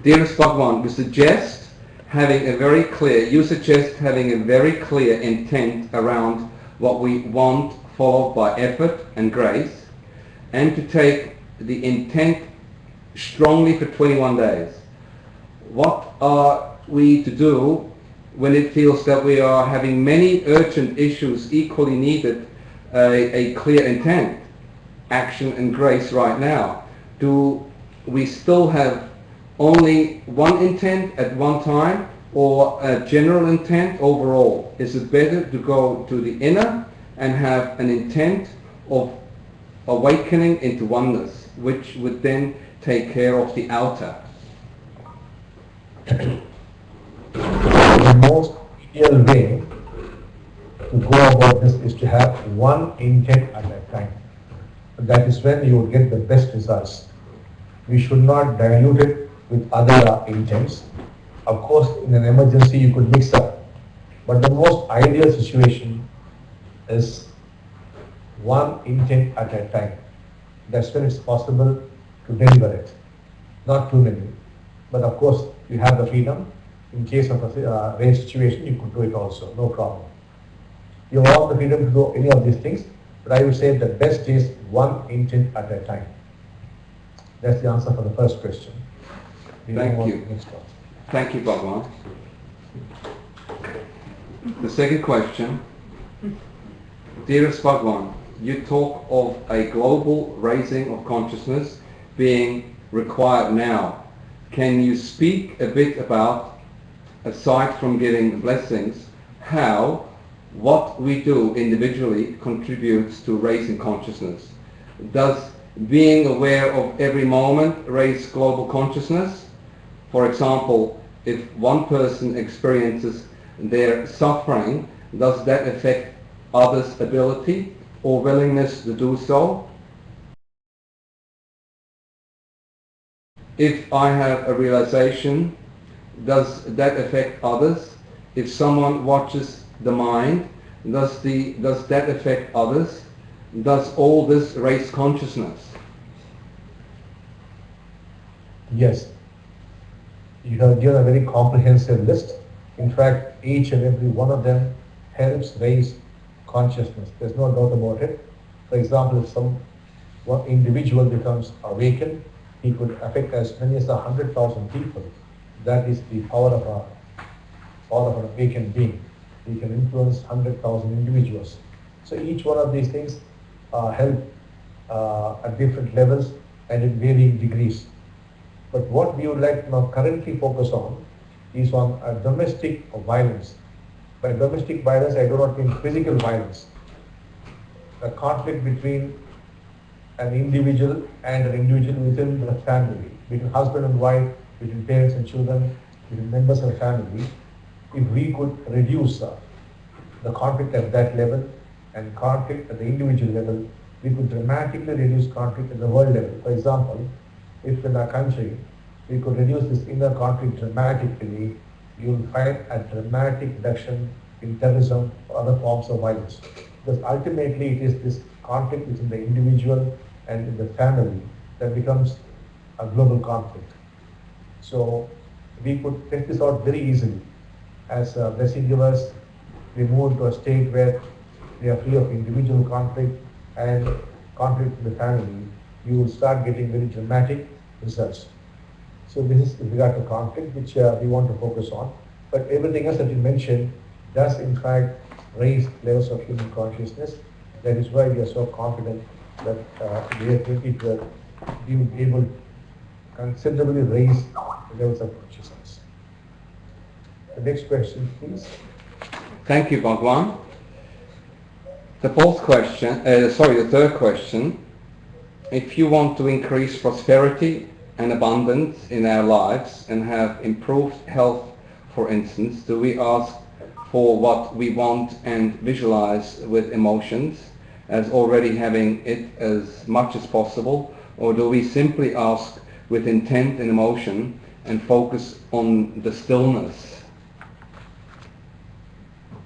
Dearest Bhagavan, you suggest having a very clear intent around what we want, followed by effort and grace, and to take the intent strongly for 21 days. What are we to do when it feels that we are having many urgent issues equally needed a clear intent, action and grace right now? Do we still have only one intent at one time, or a general intent overall? Is it better to go to the inner and have an intent of awakening into oneness, which would then take care of the outer? The most ideal way to go about this is to have one intent at a time. That is when you will get the best results. We should not dilute it with other intents. Of course, in an emergency you could mix up, but the most ideal situation is one intent at a time. That's when it's possible to deliver it. Not too many, but of course you have the freedom. In case of a rare situation, you could do it also, no problem. You have all the freedom to do any of these things, but I would say the best is one intent at a time. That's the answer for the first question. Thank you. Thank you, Bhagavan. The second question. Dearest Bhagavan, you talk of a global raising of consciousness being required now. Can you speak a bit about, aside from getting blessings, how what we do individually contributes to raising consciousness? Does being aware of every moment raise global consciousness? For example, if one person experiences their suffering, does that affect others' ability or willingness to do so? If I have a realization, does that affect others? If someone watches the mind, does that affect others? Does all this raise consciousness? Yes. You have given a very comprehensive list. In fact, each and every one of them helps raise consciousness. There's no doubt about it. For example, if one individual becomes awakened, he could affect as many as 100,000 people. That is the power of an awakened being. He can influence 100,000 individuals. So each one of these things help at different levels and in varying degrees. But what we would like to now currently focus on is on domestic violence. By domestic violence, I do not mean physical violence. A conflict between an individual and an individual within the family, between husband and wife, between parents and children, between members of the family. If we could reduce the conflict at that level and conflict at the individual level, we could dramatically reduce conflict at the world level. For example, if in our country we could reduce this inner conflict dramatically, you will find a dramatic reduction in terrorism or other forms of violence. Because ultimately it is this conflict within the individual and in the family that becomes a global conflict. So we could take this out very easily. As blessing givers, we move to a state where we are free of individual conflict and conflict in the family. You will start getting very dramatic results. So this is with regard to conflict, which we want to focus on. But everything else that you mentioned does in fact raise levels of human consciousness. That is why we are so confident that in the year 2012 we will be able to considerably raise the levels of consciousness. The next question, please. Thank you, Bhagavan. The third question. If you want to increase prosperity and abundance in our lives and have improved health, for instance, do we ask for what we want and visualize with emotions as already having it as much as possible, or do we simply ask with intent and emotion and focus on the stillness?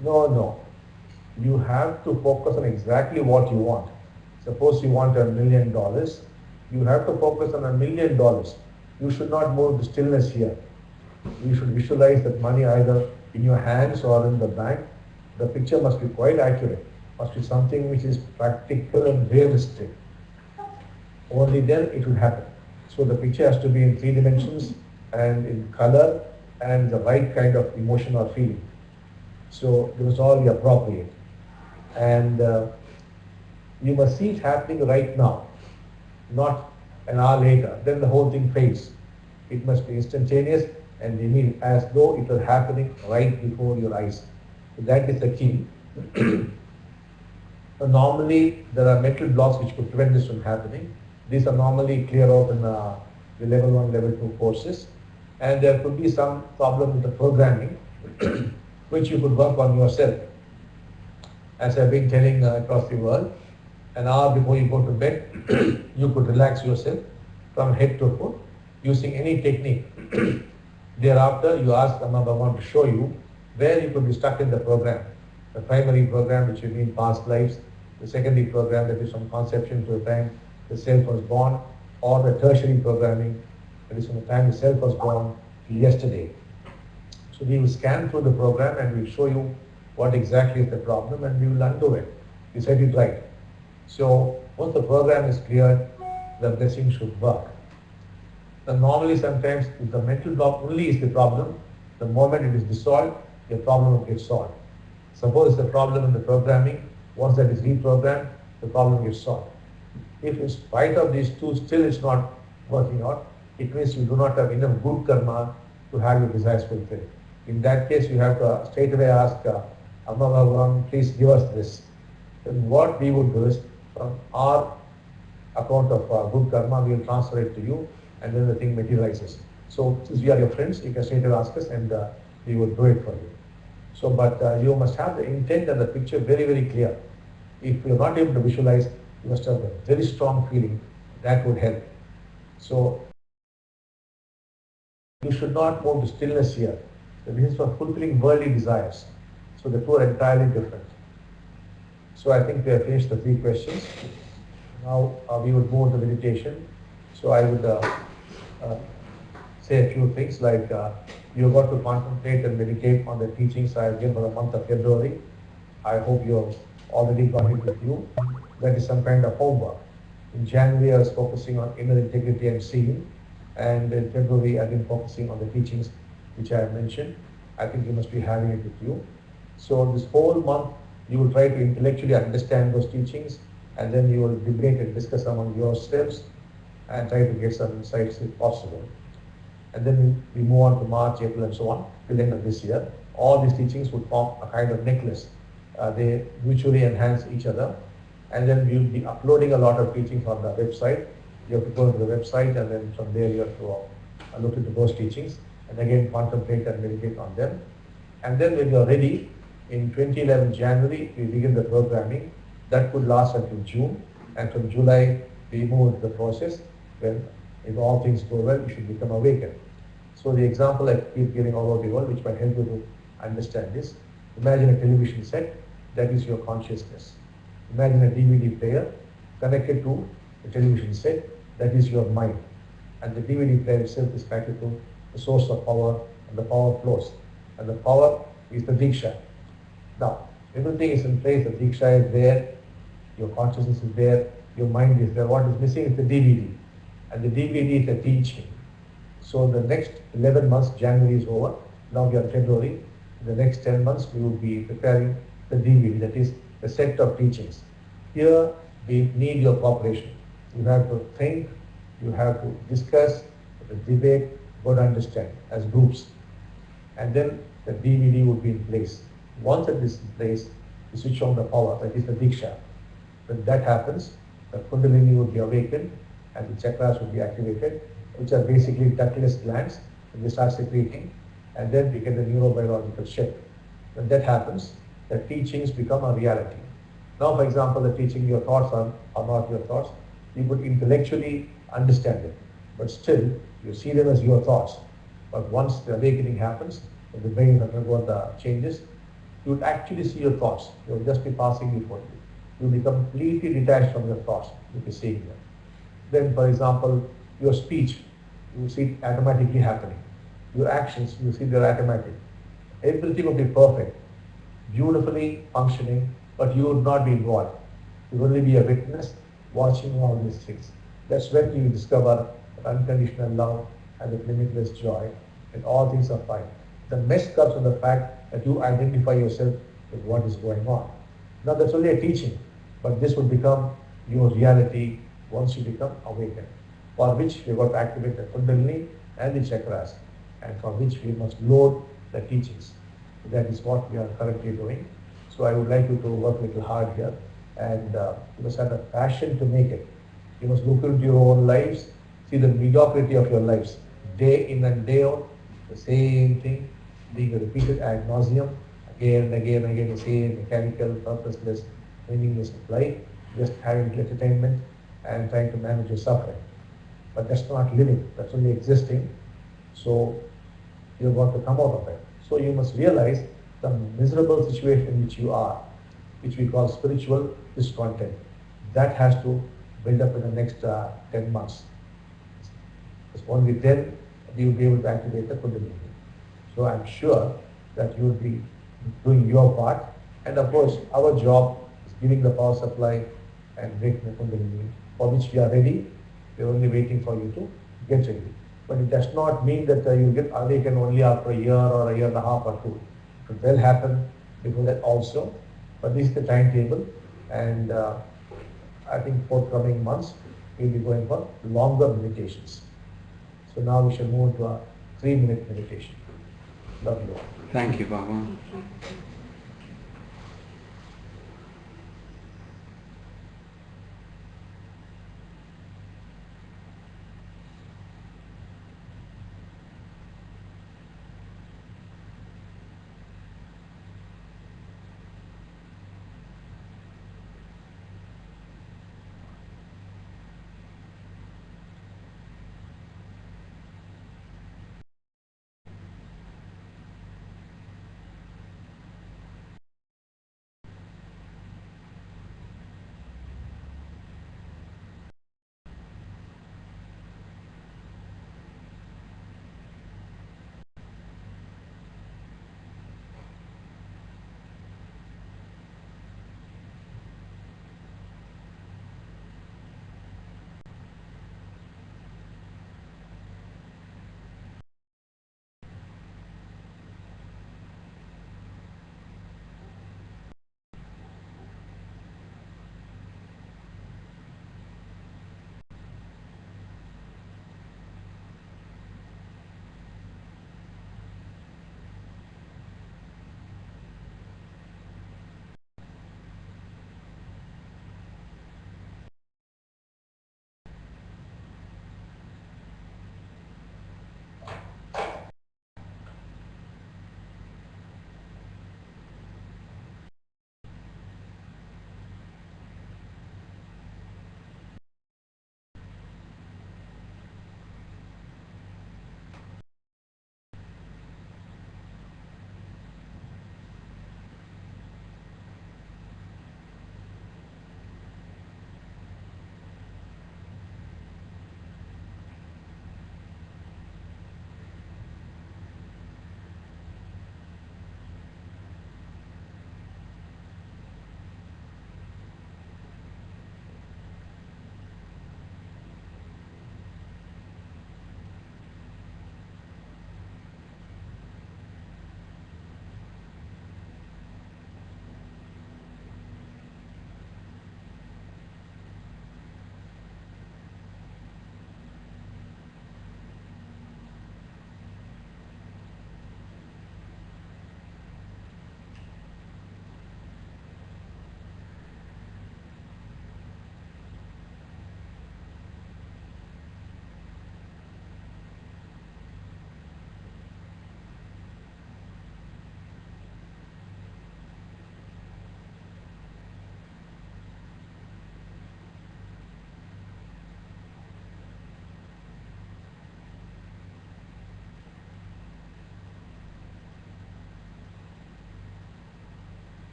No. You have to focus on exactly what you want. Suppose you want $1 million, you have to focus on $1 million. You should not move to stillness here. You should visualize that money either in your hands or in the bank. The picture must be quite accurate, must be something which is practical and realistic. Only then it will happen. So the picture has to be in 3 dimensions and in color and the right kind of emotion or feeling. So it must all be appropriate. And you must see it happening right now, not an hour later. Then the whole thing fades. It must be instantaneous and immediate, as though it was happening right before your eyes. So that is the key. So normally, there are mental blocks which could prevent this from happening. These are normally cleared out in the level 1, level 2 courses. And there could be some problem with the programming, which you could work on yourself. As I've been telling across the world, an hour before you go to bed, you could relax yourself from head to foot using any technique. Thereafter, you ask Amma Bhagavan to show you where you could be stuck in the program. The primary program, which you mean past lives, the secondary program, that is from conception to the time the self was born, or the tertiary programming, that is from the time the self was born to yesterday. So we will scan through the program and we'll show you what exactly is the problem and we will undo it. We set it right. So once the program is cleared, the blessing should work. Now normally sometimes if the mental block only is the problem, the moment it is dissolved, your problem will get solved. Suppose the problem in the programming, once that is reprogrammed, the problem gets solved. If in spite of these two still it's not working out, it means you do not have enough good karma to have your desires fulfilled. In that case, you have to straight away ask Amma Bhagavan, please give us this. Then what we would do is, from our account of good karma, we will transfer it to you, and then the thing materializes. So since we are your friends, you can straight away ask us, and we will do it for you. So, but you must have the intent and the picture very, very clear. If you are not able to visualize, you must have a very strong feeling. That would help. So, you should not move to stillness here. This is for fulfilling worldly desires. So the two are entirely different. So I think we have finished the 3 questions. Now we would move to meditation. So I would say a few things like you got to contemplate and meditate on the teachings I have given for the month of February. I hope you have already got it with you. That is some kind of homework. In January I was focusing on inner integrity and seeing, and in February I've been focusing on the teachings which I have mentioned. I think you must be having it with you. So this whole month you will try to intellectually understand those teachings, and then you will debate and discuss among yourselves and try to get some insights if possible. And then we move on to March, April and so on till the end of this year. All these teachings would form a kind of necklace. They mutually enhance each other, and then we will be uploading a lot of teachings on the website. You have to go to the website, and then from there you have to look into those teachings and again contemplate and meditate on them. And then when you are ready, in 2011 January, we begin the programming. That could last until June, and from July we move into the process when, if all things go well, you should become awakened. So the example I keep giving all over the world, which might help you to understand this. Imagine a television set, that is your consciousness. Imagine a DVD player connected to the television set, that is your mind. And the DVD player itself is connected to the source of power, and the power flows. And the power is the Diksha. Now, everything is in place, the Diksha is there, your consciousness is there, your mind is there. What is missing is the DVD. And the DVD is the teaching. So the next 11 months, January is over. Now we are February. In the next 10 months, we will be preparing the DVD, that is the set of teachings. Here, we need your cooperation. You have to think, you have to discuss, debate, go to understand as groups. And then the DVD would be in place. Once it is in place, you switch on the power, that is the Diksha. When that happens, the Kundalini would be awakened and the chakras would be activated, which are basically ductless glands, and they start secreting, and then we get the neurobiological shift. When that happens, the teachings become a reality. Now, for example, the teaching, your thoughts are not your thoughts. You could intellectually understand it, but still, you see them as your thoughts. But once the awakening happens, when the brain undergoes the changes, you would actually see your thoughts. You will just be passing before you. You will be completely detached from your thoughts. You will be seeing them. Then, for example, your speech. you see it automatically happening. Your actions, you see they're automatic. Everything will be perfect, beautifully functioning, but you would not be involved. You will only be a witness watching all these things. That's when you discover unconditional love and the limitless joy, and all things are fine. The mess comes from the fact that you identify yourself with what is going on. Now that's only a teaching, but this will become your reality once you become awakened, for which we got to activate the Kundalini and the chakras, and for which we must load the teachings. That is what we are currently doing. So I would like you to work a little hard here, and you must have a passion to make it. You must look into your own lives, see the mediocrity of your lives, day in and day out, the same thing, being repeated ad nauseum, again and again and again, the same mechanical, purposeless, meaningless of life, just having entertainment and trying to manage your suffering. But that's not living, that's only existing. So you want to come out of it. So you must realize the miserable situation in which you are, which we call spiritual discontent. That has to build up in the next 10 months. Because only then you will be able to activate the Kundalini. So I'm sure that you will be doing your part. And of course, our job is giving the power supply and breaking the Kundalini, for which we are ready. We're only waiting for you to get ready. But it does not mean that you get awakened only after a year or a year and a half or two. It will happen before that also. But this is the timetable, and I think forthcoming months we'll be going for longer meditations. So now we shall move to a 3-minute meditation. Love you all. Thank you, Bhagavan.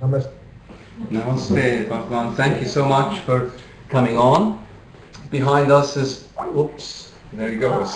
Namaste. Namaste, Bhagavan. Thank you so much for coming on. Behind us is, oops, there he goes.